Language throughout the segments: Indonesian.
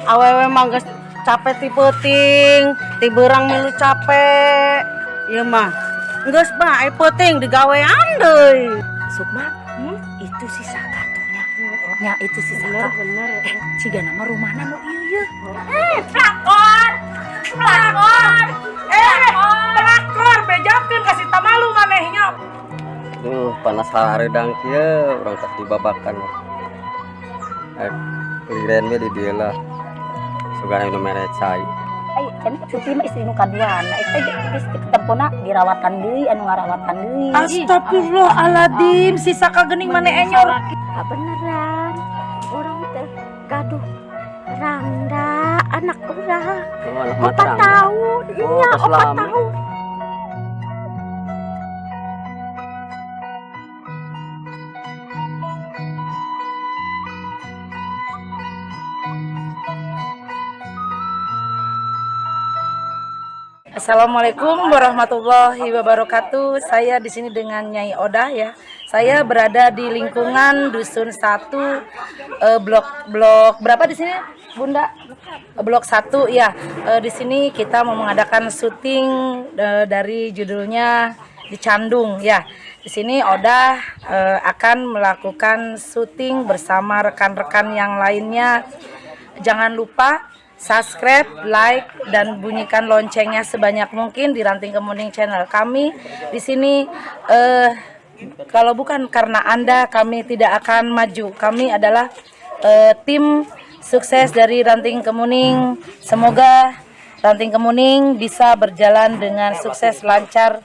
awewe mah geus capek ti peuting, ti beurang milu capek. Ieu mah geus bae peuting digawean deui. Sukma, itu si Saka tuh nya itu si Saka. Bener. Ciga nama rumahna nu ieu. Pelakor bejakeun kasih tamalu manehnya. Duh, panas hareudang kieu, urang tak dibabakan. Kiriren we di dieu lah. Sugana nu mere cai. Ai, kan cuti mah istri nu kaduana. Eta geus tempona dirawatan deui, anu ngarawatan deui. Astagfirullahaladzim, si Saka geuning maneh enyor. Ah, beneran orang teh gaduh Rangda anak urang Anak 4 matrang. tahun iya tos 4 lami. tahun. Assalamualaikum warahmatullahi wabarakatuh. Saya di sini dengan Nyai Odah ya. Saya berada di lingkungan Dusun 1 blok berapa di sini, Bunda? Blok 1 ya. Di sini kita mau mengadakan syuting dari judulnya Dicandung ya. Di sini Odah akan melakukan syuting bersama rekan-rekan yang lainnya. Jangan lupa subscribe, like, dan bunyikan loncengnya sebanyak mungkin di Ranting Kemuning Channel. Kami di sini kalau bukan karena Anda, kami tidak akan maju. Kami adalah tim sukses dari Ranting Kemuning. Semoga Ranting Kemuning bisa berjalan dengan sukses, lancar,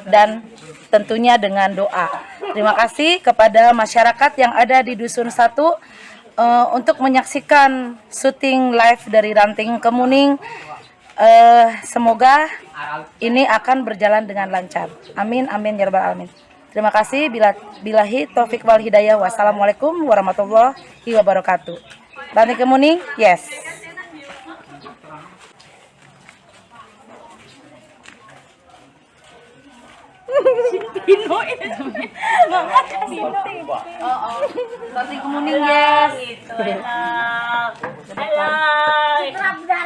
dan tentunya dengan doa. Terima kasih kepada masyarakat yang ada di Dusun 1 untuk menyaksikan syuting live dari Ranting Kemuning. Semoga ini akan berjalan dengan lancar. Amin amin ya rabbal alamin. Terima kasih. Billahi taufik wal hidayah. Wassalamualaikum warahmatullahi wabarakatuh. Ranting Kemuning, yes. Ranting Kemuning, yes.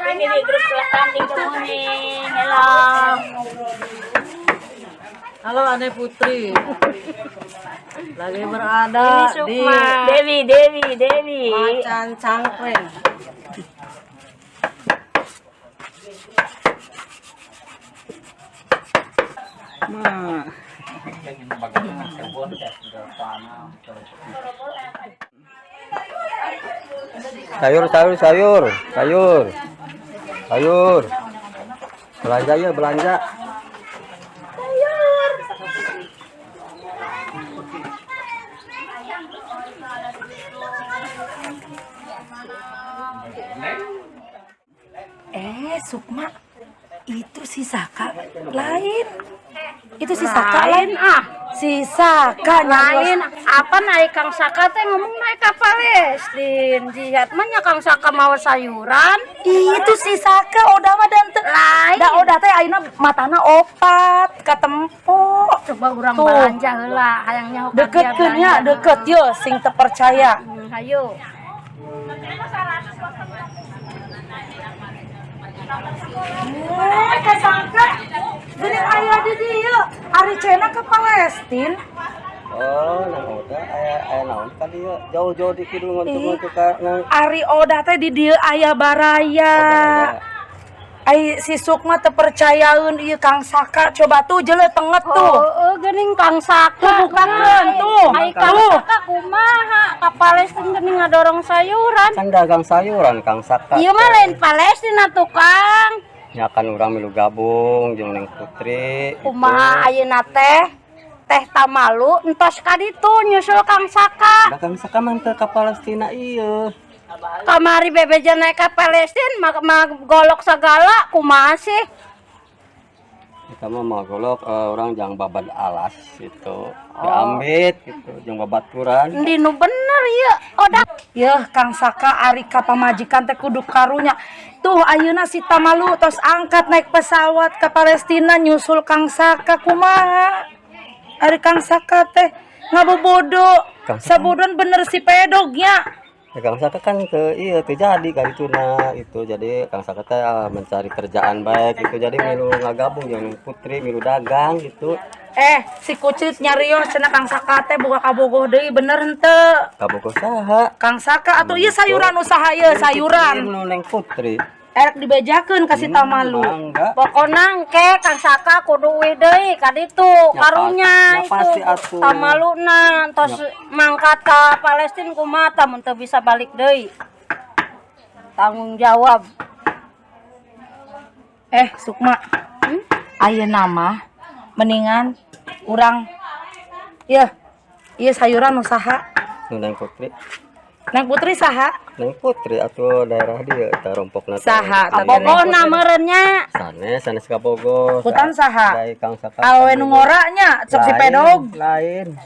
Ini di grup kelas Ranting Kemuning. Halo. Halo Ane Putri. Lagi berada Ini di Sukma. Dewi. Macan Cangkring. Nah, Sayur. Belanja ya, belanja. Sukma, itu si Saka lain. Itu si Saka lain. Si Saka Lain apa naik Kang Saka teh ngomong naik ke Palestin. Jihad mah nya Kang Saka mau sayuran. Itu si Saka Odah mah dan Lain. da Odah teh ayeuna matana opat katempo. Coba urang Tuh. belanja heula hayangnya Deket nya deket yo sing terpercaya. Hayu. Kasangka geuning aya di dieu. Ari cenah ke Palestin. Oh, nang udah aya naon ka dieu? Jauh-jauh di kidung untuk ka nang Ari Odah teh di dieu aya baraya. Ai si Sukma teu percayaeun ieu Kang Saka. Coba tuh jeuleuh tenget tuh. Geuning Kang Saka. Bukakeun tuh. Ai Kang Saka kumaha ka Palestin geuning ngadorong sayuran. kan dagang sayuran Kang Saka. Ieu mah lain Palestina tuh Kang. Ya kan urang milu gabung jeung Neng Putri. Kumaha ayeuna teh tamalu entos ka ditu nyusul Kang Saka. Dagang Saka mah teu ka Palestina ieu. Kamari bebeja naik ke Palestin mah golok segala kumaha sih? Kita mah golok orang jang babad alas gitu. Diambit gitu jeung babaturan. Di nu bener ieu. Odah Yeuh Kang Saka ari ka pamajikan teh kudu karunya. Tuh ayeuna si Tamalu tos angkat naik pesawat ke Palestina nyusul Kang Saka kumaha? Ari Kang Saka teh ngabobodo. Kang Saka. Sabodon bener si pedognya. Ya, Kang Saka kan jadi kali itu itu jadi Kang Saka teh mencari kerjaan baik gitu jadi milu ngagabung yang putri milu dagang gitu. Si Kucrit nyarios cenah Kang Saka teh boga kabogoh deui bener henteu? Kabogoh saha? Kang Saka atuh ieu sayuran usaha ieu sayuran. Nu Neng Putri. Erek dibejakeun ka si Tamalu. Mangga. Pokona engke Kang Saka kudu wih deui ka ditu karunya Ya pasti atuh. Tamaluna tos mangkat ka Palestina kumaha tah mun teu bisa balik deui. Tanggung jawab. Sukma. Ayeuna mah mendingan urang ieu sayuran usaha. Nu Neng Putri. Neng Putri saha? Neng Putri atuh daerah dia ta rompokna. Saha? Pokona meureunnya sanes Kabogoh. Hutan saha? Dari Kang Saka. Awe nu ngoranya cek si pedog. Lain.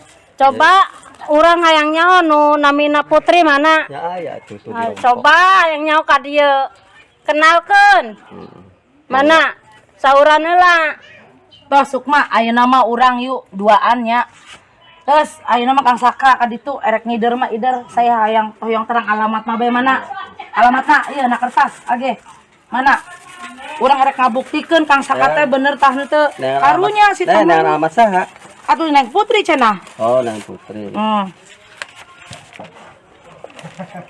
coba urang hayang nyaho nu namina Putri mana? Ya aya tuh Coba hayang nyaho ka dieu. Kenalkeun. Mana? Sauran heula. Tos Sukma ayeuna mah urang yuk duaan nya. Terus ayeuna mah Kang Saka ka ditu erek ngider mah ider saya hayang hoyong terang alamat mah bae mana? Alamatna ieu na kertas age. Mana? Urang erek ngabuktikeun Kang Saka teh bener tah henteu. Karunya si teman. Nah, alamat saha? Atuh Neng Putri cenah. Oh, Neng Putri.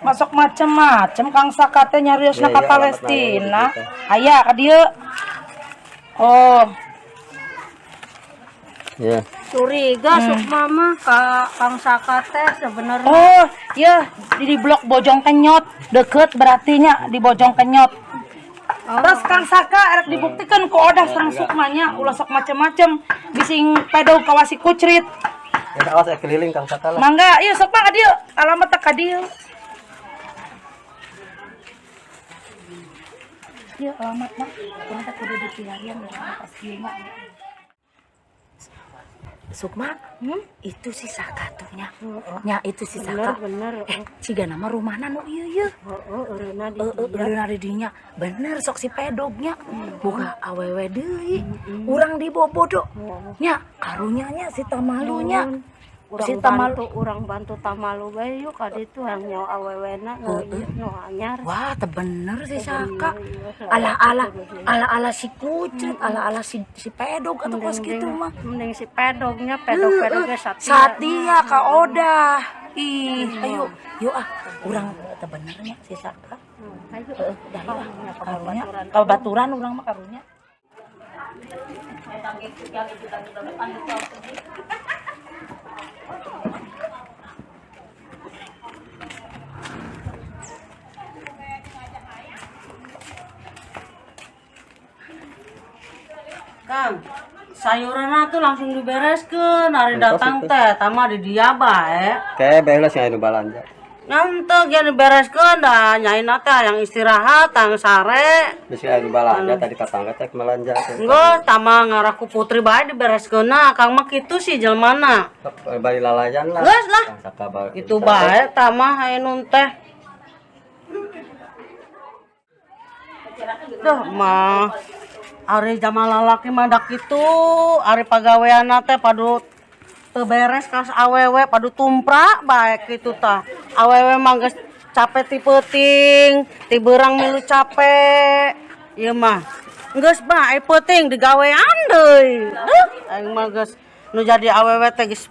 Masuk macem-macem Kang Saka teh nyariosna ka Palestina. Aya ka dieu. Oh. Ya. Curiga Sukma mah ka Kang Saka teh sebenarnya. Oh, iya di blok Bojong Kenyot, deket berarti nya di Bojong Kenyot. Terus Kang Saka erek dibuktikan ku odah sareng Sukmanya ulah sok macem-macem bising pedog ka wasi Kucrit. Ya awas keliling Kang Saka lah. Mangga, ieu sok mah ka dieu, alamat ka dieu. Ieu alamat mah urang teh kudu dipilarian pas ieu mah. Sukma, itu si Saka tuh nya. Nya itu si Saka. Bener. Ciga nama rumahna nu ieu. Eureuna di dinya. Bener sok si pedognya. Boga awewe deui. Urang dibobodo. Nya karunya nya si Tamalunya. Urang bantu Tamalu bae yuk ka ditu yang nyaho awewena nu anyar. Wah, teh bener si Saka. Ala si Kucrit, ala si pedog atuh kos kitu mah. Mending si pedognya pedognya Satya ka Odah. Ih, ayo, yuk urang teh benernya si Saka. Ayo. Karunya, kabaturan urang mah karunya. Kang, sayuran tuh langsung dibereskeun hari datang teh tama di dia bae. Kayak beres ya anu balanja. Nanti gini dibereskeun dah nyaina teh yang istirahat tang sare. Bisa anu balanja tadi katangga teh melanja. Enggeus tama ngarah ku Putri bae dibereskeunna Kang mah kitu sih jelmana. Bari lalayan lah. Geus lah. Kang Saka bae. Itu bae tama hae nun teh. Duh mah ari jaman lalaki mah dak kitu, ari pagaweanna teh padu teu beres kas awewe padu tumprak bae kitu tah. Awewe mah geus capek ti peuting, ti beurang milu capek. Ieu mah geus bae peuting digawean deui. Aing mah geus nu jadi awewe teh geus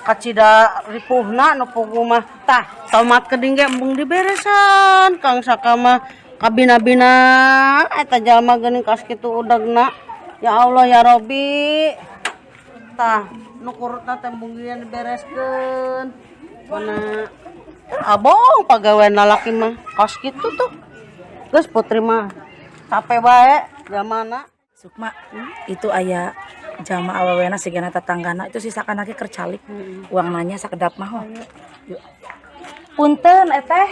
kacida ripuhna nu pugu mah tah tomat keding ge embung diberesan Kang Saka mah kabina-bina eta jalma geuning kas kitu udagna. Ya Allah ya Robbi. Tah nu kurutna teh embung dibereskeun. Mana abong pagawean lalaki mah kas kitu tuh. Geus Putri mah capek bae zamana. Sukma, itu aya jama awewena sigana tetanggana itu si Saka nake kercalik. Uang nanya sakedap mah. Yuk. Punten eteh.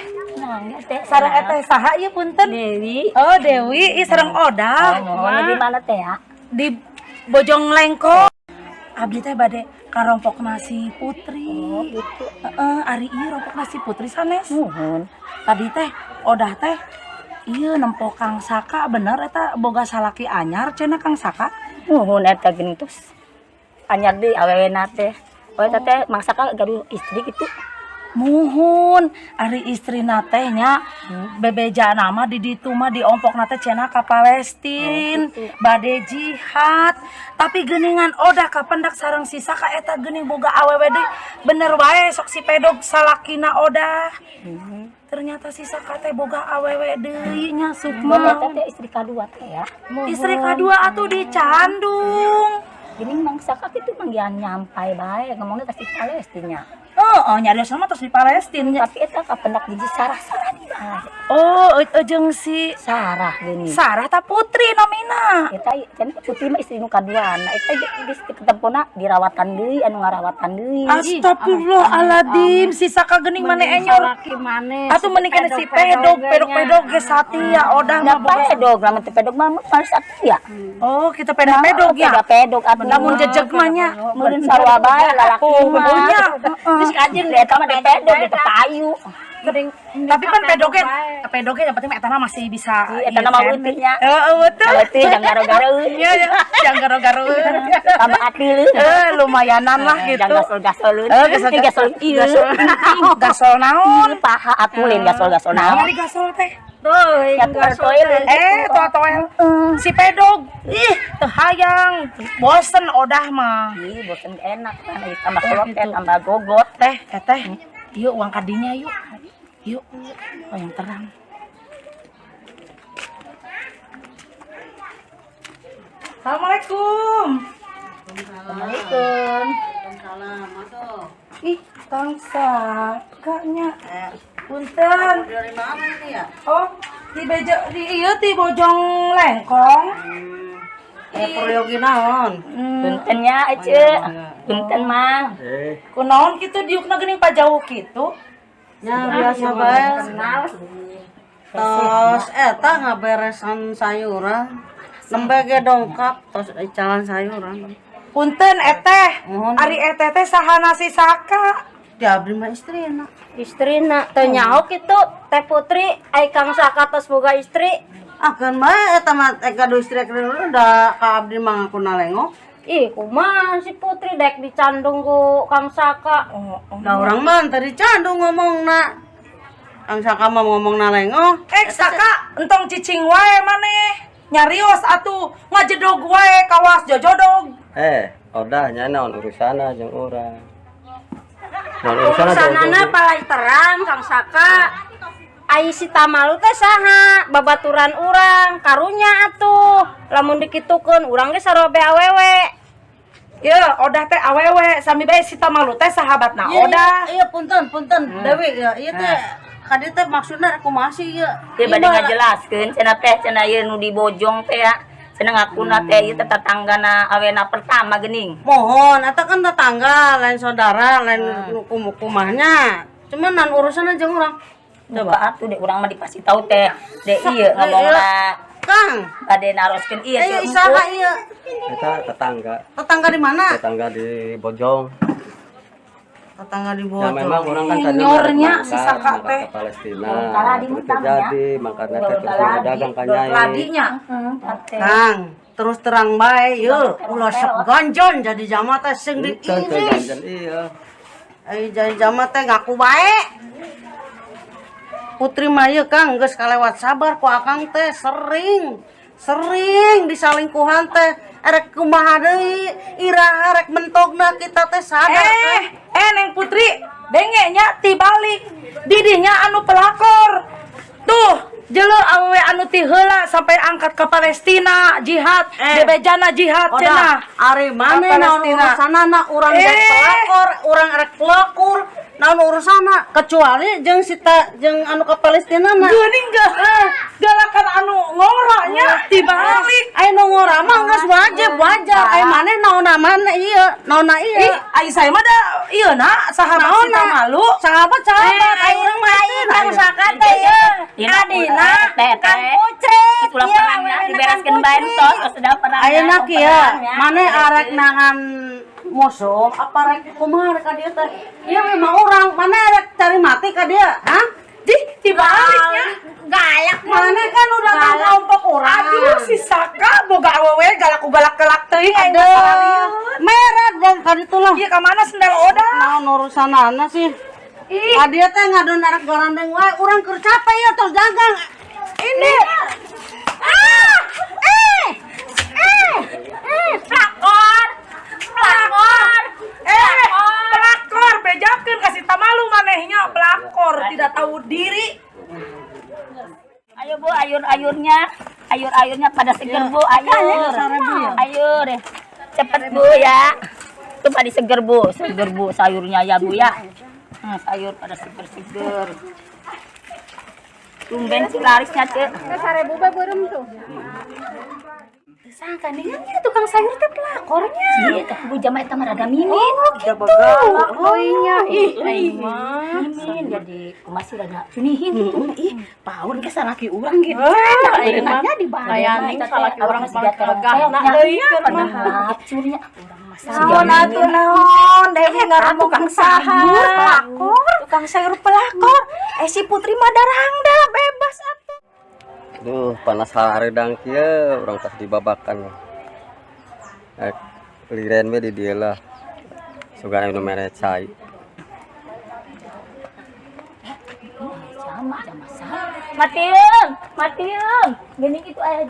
Sareng eteh saha ieu punten? Dewi. Oh, Dewi, ieu sareng Odah. Di mana teh ya? Di Bojong Lengko. Abdi teh bade karompok nasi Putri. Oh, gitu. Ari ieu rompok nasi Putri sanes. Nuhun. Tadi teh Odah teh ieu nempo Kang Saka bener eta boga salaki anyar cenah Kang Saka. Nuhun eta geuning tos. Anyar deui awewena teh. Oh eta teh Mang Saka gaduh istri gitu. Muhun ari istri natenya bebeja nama di ditu mah diompok nate cenah ka Palestin bade jihad tapi geuningan odah kapendak sareng sisa ka eta geuning boga awewe deui bener wae sok si pedog salakina odah ternyata sisa ka teh boga awewe deui nya Sukma Eta teh istri kadua teh ya. istri kadua atuh dicandung Geuning mangsa ka kitu manggian nyampai bae ngomongna kasih Palestina. oh nyari sama terus di Palestina Tapi eta kapendak hiji Sarah di bae. oh jeung si Sarah geuning. Sarah ta Putri nomina Eta cenah putih mah istri nu kaduana. Eta geus ketempuna dirawatan deui anu ngarawatan deui. Astagfirullahaladzim sisa kagening mana enyor Laki maneh. atuh mending kena si pedog ya satia odah mah Da boga pedog, lamun teu pedog mah harus atuh ya. oh kita pedog ya Da pedog atuh. namun jejeg mah nya Meureun sarua bae lalaki nya Geus kajin deh eta mah da pedog da payu. tapi kan pedognya yang penting eta mah masih bisa Eta nama eueuhnya. betul Berarti jang garo-garo. iya yang garo-garo Tambah atil. lumayanan lah gitu Jang gasol-gasoleun. gasol Ieu. gasol naon Paha atuh lain gasol-gasol naon. Mari gasol teh Ya toilet. toel si pedog ih teu hayang bosen odah mah Ih, bosen enak kan tambah kloten tambah gogot. teh yuk uang kadinya yuk oh yang terang Assalamualaikum Assalamualaikum. Salam, masuk. ih Kang Sakanya punten Dari mana ini ya? oh di Bojong Lengkong Peryogi naon? Punten nya ece. Punten Mang. kunaon kitu diukna geuning pajauh kitu Ya biasa bae. Tos eta ngaberesan sayuran. Nembe ge dongkap tos jalan sayuran. punten eteh Mohon. ari eteh teh saha nasi saka Diabdi mah istrina. Istrina teu nyaho kitu Teh Putri ai Kang Saka tos boga istri. Akan bae eta mah kadu istri dulu da ka abdi mah ngaku nalengok. Ih, kumaha si Putri dek dicandung ku Kang Saka. Da urang mah tadi candu ngomongna. Kang Saka mah ngomong nalengok. Saka entong cicing wae maneh nyarios atuh ngajedog wae kawas jojodog Odah nya naon urusana jeung urang. Naon urusana jeung Urusanana palai terang Kang Saka. Ai si Tamalu teh saha? Babaturan urang, karunya atuh. Lamun dikitukeun urang ge sarobe awewe. Iya, odah teh awewe sami bae si Tamalu teh sahabatna odah. Iya punten Dewi ya. Ieu teh kadi teh maksudna kumaha sih ieu? Dia bade ngajelaskeun cenah teh cenah ieu nu di Bojong teh ya. Cenah ngakuna teh ieu teh tatanggana awena pertama geuning. Mohon, eta kan tetangga, lain saudara, lain kumahnya. Cuman nan urusanna jeung urang. Coba atuh dek urang mah dipasih tahu teh. Dek ieu ngomongna Kang, bade naroskeun ieu ayo isaha ieu. eta tetangga Tetangga di mana? tetangga di Bojong. Tetangga di Ya Bojong. memang orang kan tadi Nyornya berangkat, si Saka berangkat teh. ke Palestina. Kala di Terus Mutam, terjadi makanya teh terus dagang ka Nyai. Ladinya Kang, terus terang bae yeuh, ulah sok ganjon jadi jama teh sing di Itu teh Inggris. jangan iya. Jadi jama teh ngaku bae. Putri mah ieu Kang geus kalewat sabar ku Akang teh sering disalingkuhan teh erek kumaha deui iraha rek mentogna kita teh sadar Neng Putri dengenya tibalik didinya anu pelakor tuh jeleu awewe anu ti heula sampai angkat ke Palestina jihad bebejana jihad cenah ari maneh naon Palestina. urusanana urang rek pelakor urang rek pelakur naon urusanna kecuali jeung jeung anu ke Palestina na geuning galakan anu ngoranya tibalik aya nu ngora mah geus wajar aya maneh naonna maneh ieu naonna ieu ai saya mah da ieu na sahabat si Tamalu sahabat aya urang mah Kang Saka teh ieu adina Kang Putri pulang perangnya dibereskeun bae tos sudah perang. ayeuna kieu maneh arek nangan musuh apa rek kumaha ka dieu teh ieu mah urang maneh arek cari mati ka dieu hah dibaliknya Galak maneh kan udah ngalompok urang aduh si Saka boga awewe galak teuing aing aduh masalah ieu meret dan ka ditu lah ieu ka mana sendal oda naon urusanana sih Dia teh ngadon anak garandeng wae, urang keur capek ya tos dagang. Ini. Pelakor. Pelakor bejakeun kasih tamalu manehnya pelakor tidak tahu diri. Ayo Bu, ayur-ayurnya pada seger Bu, ayur. Ayo deh. Cepet Bu ya. Itu pada seger Bu sayurnya ya Bu ya. Sayur pada seger-seger. Tumben si larisnya Cek. Sarebu ba beureum tuh. Sangka nih tukang sayur teh pelakornya. Iya, tapi Bu jamaah eta mah rada mimin. Udah begalak euy-nya. Mimin jadi masih rada cunihin gitu. Ih, paun ke salaki urang gitu. Berenangnya di bawah. Ayaning salaki urang siga pegahna deui keur mah. Hapcurnya urang mah Naon atuh naon, dewe ngaran tukang saha. Tukang sayur pelakor. Si Putri mah darangda bebas atuh. Duh, panas hareudang kieu urang tas dibabakan. Liren we di dieu lah. Sugan anu mere cai. Jama sah. Matiun. Gini itu aya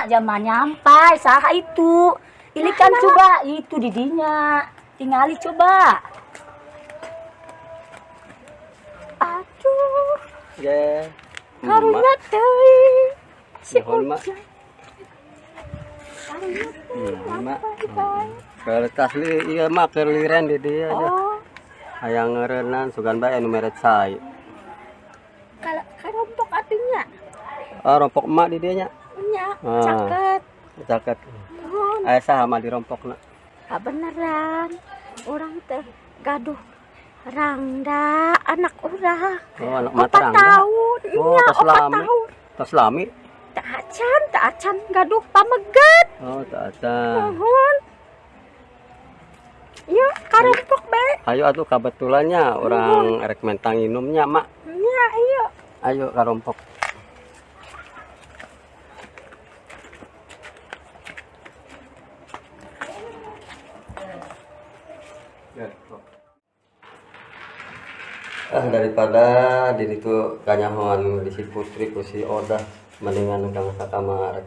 jamanya nyampai saha itu. Ini kan coba itu didinya. Tingali coba. Aduh, Ye. karunya teuing. Si Mak. Mak. Kalau tas li ieu mah keur liren di dieu aja. Hayang ngeureunnan sugan bae anu mere cai. Karompok atunya. Rompok emak di dieu nya. Nya, Ah. caket. Caket. Nuhun. Aya saha mah dirompokna? Beneran. Orang teh gaduh Rangda, anak urang. Oh, anak 4 mata tahun. Oh, Nya, tas 4 lami. tahun. Tas lami. Tak acan gaduh pamegat. Oh, tak ada. Nuhun. Ya, karompok bae. Ayo atuh kebetulannya orang rek mentang minumnya, Mak. Ya, ayo. Ayo karompok. Daripada di itu kanyahoan di si Putri ku si Oda mendingan kang sakamar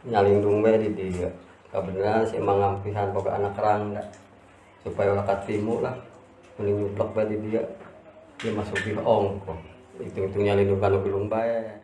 nyalindung bae di dia. Kabeneran si emang ngampihan boga anak Rangda supaya wakat timu lah mending nyuplok bae di dia. Dia masuk di ongko. Itu nyalindung kanu belum bae.